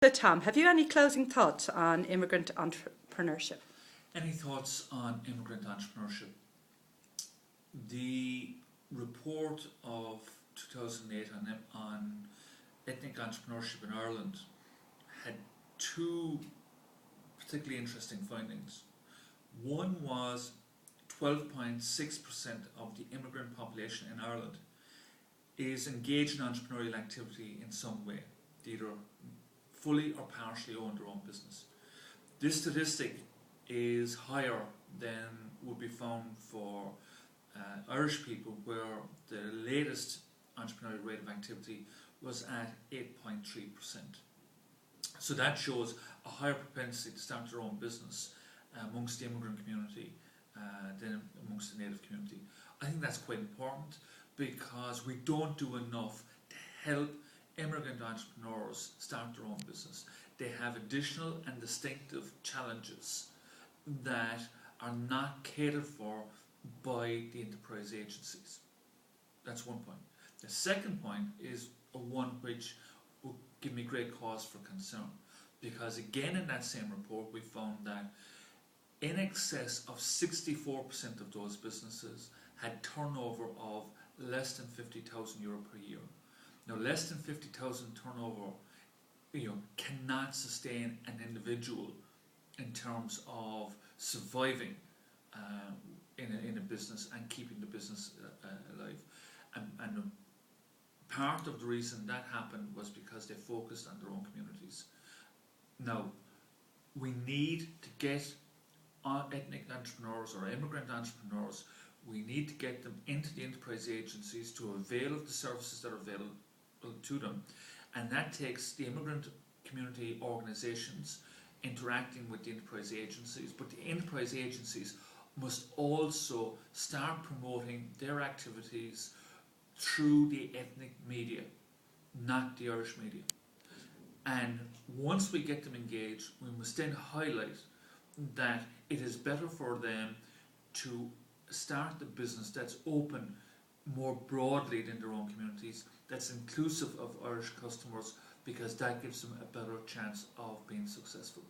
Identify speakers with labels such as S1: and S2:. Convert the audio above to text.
S1: So Tom, have you any closing thoughts on immigrant entrepreneurship?
S2: Any thoughts on immigrant entrepreneurship? The report of 2008 on ethnic entrepreneurship in Ireland had two particularly interesting findings. One was 12.6% of the immigrant population in Ireland is engaged in entrepreneurial activity in some way, either fully or partially own their own business. This statistic is higher than would be found for Irish people, where the latest entrepreneurial rate of activity was at 8.3%. So that shows a higher propensity to start their own business amongst the immigrant community than amongst the native community. I think that's quite important because we don't do enough to help immigrant entrepreneurs start their own business. They have additional and distinctive challenges that are not catered for by the enterprise agencies. That's one point. The second point is one which will give me great cause for concern, because again in that same report we found that in excess of 64% of those businesses had turnover of less than €50,000 per year. Now, less than 50,000 turnover, cannot sustain an individual in terms of surviving in a business and keeping the business alive. And part of the reason that happened was because they focused on their own communities. Now, we need to get ethnic entrepreneurs or immigrant entrepreneurs, we need to get them into the enterprise agencies to avail of the services that are available to them, and that takes the immigrant community organisations interacting with the enterprise agencies, but the enterprise agencies must also start promoting their activities through the ethnic media, not the Irish media. And once we get them engaged, we must then highlight that it is better for them to start the business that's open more broadly than their own communities, that's inclusive of Irish customers, because that gives them a better chance of being successful.